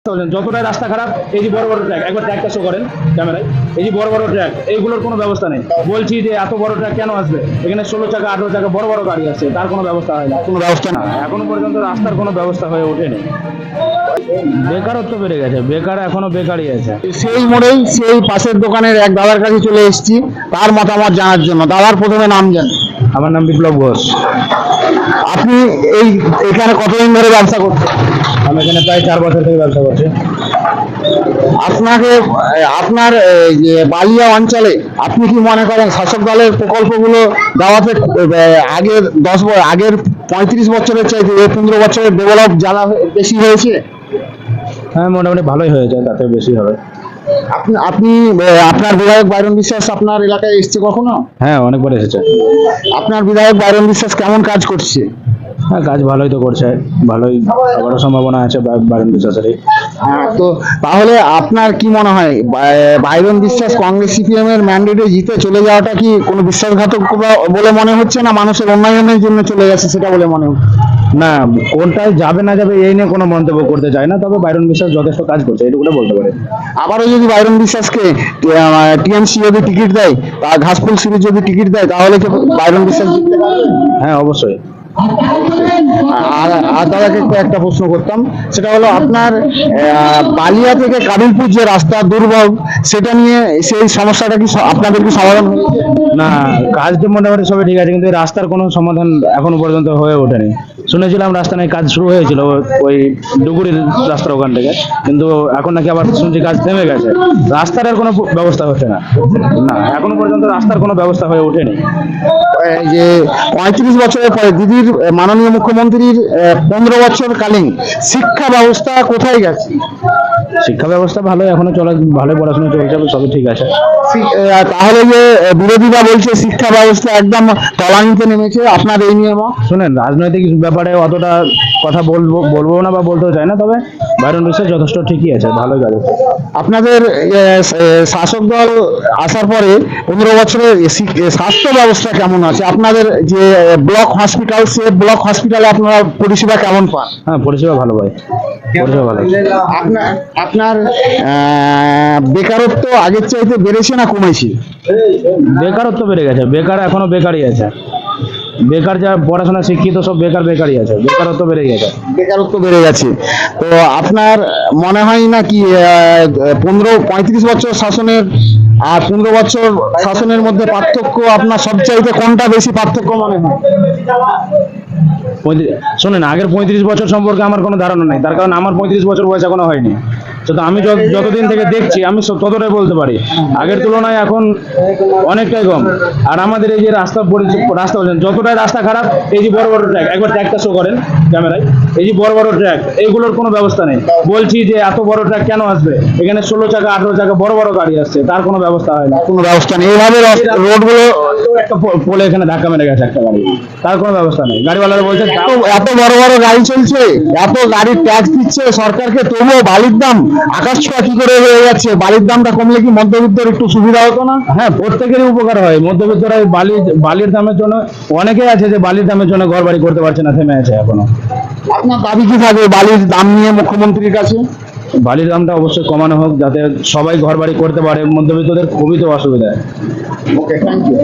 যতটাই রাস্তা খারাপ, এই যে বড় বড় ট্র্যাক, একবার ট্র্যাকটা শো করেন ক্যামেরায়, এই যে বড় বড় ট্র্যাক, এইগুলোর কোনো ব্যবস্থা নেই। বলছি যে এত বড় ট্র্যাক কেন আসবে? এখানে 16 চাকা 18 চাকা বড় বড় গাড়ি আছে, তার কোনো ব্যবস্থা হয় না, কোনো ব্যবস্থা না, এখনো পর্যন্ত রাস্তার কোনো ব্যবস্থা হয়ে ওঠেনি। বেকারত্ব বেড়ে গেছে, বেকার এখনো বেকারই আছে। সেই মোড়েই সেই পাশের দোকানের এক দাদার কাছে চলে এসেছি তার মতামত জানার জন্য। দাদার প্রথমে নাম জানি। আমার নাম বিপ্লব ঘোষ। আপনি এখানে কতদিন ধরে ব্যবসা করছেন? আমি এখানে প্রায় 4 বছর থেকে ব্যবসা করছি। আপনার যে বালিয়া অঞ্চলে আপনি কি মনে করেন শাসক দলের প্রকল্পগুলো দেওয়াতে আগের 35 বছরের চাইতে 15 বছরের ডেভেলপ যারা বেশি হয়েছে? হ্যাঁ, মোটামুটি ভালোই হয়েছে, তাতে বেশি হবে। আপনি আপনার বিধায়ক বাইরন বিশ্বাস আপনার এলাকায় এসেছে কখনো? হ্যাঁ, অনেকবার এসেছে। আপনার বিধায়ক বাইরন বিশ্বাস কেমন কাজ করছে? হ্যাঁ, কাজ ভালোই তো করছে, ভালোই হওয়ার সম্ভাবনা আছে বাইরন বিশ্বাসেরই। তো তাহলে আপনার কি মনে হয় বাইরন বিশ্বাস কংগ্রেস সিপিএম এর ম্যান্ডেটে জিতে চলে যাওয়াটা কি কোনো বিশ্বাসঘাতক বলে মনে হচ্ছে, না মানুষের উন্নয়নের জন্য চলে গেছে সেটা বলে মনে হচ্ছে? না, কোনটায় যাবে না যাবে এই নিয়ে কোনো মন্তব্য করতে চাই না, তবে বাইরন বিশ্বাস যথেষ্ট কাজ করছে, এটুকুটা বলতে পারে। আবারও যদি বাইরন বিশ্বাসকে টিএমসি যদি টিকিট দেয়, ঘাসফুল সিরিজ যদি টিকিট দেয়, তাহলে কি বাইরন বিশ্বাস জিততে পারবে? হ্যাঁ, অবশ্যই। আর দাদাকে একটা প্রশ্ন করতাম, সেটা হলো আপনার বালিয়া থেকে কাবিলপুর যে রাস্তা দুর্ভোগ, সেটা নিয়ে সেই সমস্যাটা কি আপনাদের কি সমাধান হয়েছে? না, কাজ তো মোটামুটি সবই ঠিক আছে, কিন্তু এই রাস্তার কোনো সমাধান এখনো পর্যন্ত হয়ে ওঠেনি। শুনেছিলাম রাস্তা নিয়ে কাজ শুরু হয়েছিল ওই ডুগুরির রাস্তার ওখান থেকে, কিন্তু এখন নাকি আবার শুনছি কাজ থেমে গেছে। রাস্তার আর কোনো ব্যবস্থা হচ্ছে না, না এখনো পর্যন্ত রাস্তার কোনো ব্যবস্থা হয়ে ওঠেনি। যে 35 বছরের পরে দিদির মাননীয় মুখ্যমন্ত্রীর 15 বছর কালীন শিক্ষা ব্যবস্থা কোথায় গেছে? শিক্ষা ব্যবস্থা ভালোই এখনো চলে, ভালো পড়াশোনা চলছে, সবই ঠিক আছে। তাহলে যে বিরোধীরা বলছে শিক্ষা ব্যবস্থা একদম তলানিতে নেমেছে, আপনার এই নিয়ে মত? শুনেন, রাজনৈতিক ব্যাপারে অতটা কথা বলবো না বা বলতেও চাই না, তবে বাইরন বিশ্বাস যথেষ্ট ঠিকই আছে, ভালোই কাজ হচ্ছে। আপনাদের শাসক দল আসার পরে 15 বছরের স্বাস্থ্য ব্যবস্থা কেমন আছে? আপনাদের যে ব্লক হসপিটাল, সে ব্লক হসপিটালে আপনারা পরিষেবা কেমন পান? হ্যাঁ, পরিষেবা ভালো পাই, পরিষেবা ভালো। আপনার বেকারত্ব আগের চাইতে বেড়েছে না কমেছে? বেকারত্ব বেড়ে গেছে, বেকার এখনো বেকারই আছে, বেকার যা পড়াশোনা শিক্ষিত সব বেকারই আছে, বেকারত্ব বেড়ে গেছে। বেকারত্ব বেড়ে গেছে। তো আপনার মনে হয় না কি 35 বছর শাসনের আর 15 বছর শাসনের মধ্যে পার্থক্য আপনার সবচাইতে কোনটা বেশি পার্থক্য মনে হয়? শোনেন, আগের 35 বছর সম্পর্কে আমার কোনো ধারণা নেই, তার কারণ আমার 35 বছর বয়স এখনো হয়নি। তো আমি যতদিন থেকে দেখছি আমি ততটাই বলতে পারি, আগের তুলনায় এখন অনেকটাই কম। আর আমাদের এই যে রাস্তা বলছেন, যতটাই রাস্তা খারাপ, এই যে বড় বড় ট্র্যাক, একবার ট্র্যাকটা শো করেন ক্যামেরায়, এই যে বড় বড় ট্র্যাক, এইগুলোর কোনো ব্যবস্থা নেই। বলছি যে এত বড় ট্র্যাক কেন আসবে? এখানে 16 চাকা 18 চাকা বড় বড় গাড়ি আসছে, তার কোনো ব্যবস্থা হয় না, কোনো ব্যবস্থা নেই। এইভাবে রোডগুলো একটা পোলে এখানে ধাক্কা মেরে গেছে একটা গাড়ি, তার কোনো ব্যবস্থা নেই। গাড়িওয়ালারা বলছে এত বড় বড় গাড়ি চলছে, এত গাড়ির ট্যাক্স দিচ্ছে সরকারকে, তবুও বালির দাম আকাশ ছোঁয়া কি করে হয়ে যাচ্ছে? বালির দামটা কমলে কি মধ্যবিত্তের একটু সুবিধা হতো না? হ্যাঁ, প্রত্যেকেরই উপকার হয়। মধ্যবিত্তরা বালির দামের জন্য, অনেকেই আছে যে বালির দামের জন্য ঘর বাড়ি করতে পারছে না, থেমে আছে এখনো। আপনার দাবি কি থাকবে বালির দাম নিয়ে মুখ্যমন্ত্রীর কাছে? বালির দামটা অবশ্যই কমানো হোক, যাতে সবাই ঘর বাড়ি করতে পারে, মধ্যবিত্তদের খুবই তো অসুবিধা। ওকে, থ্যাংক ইউ।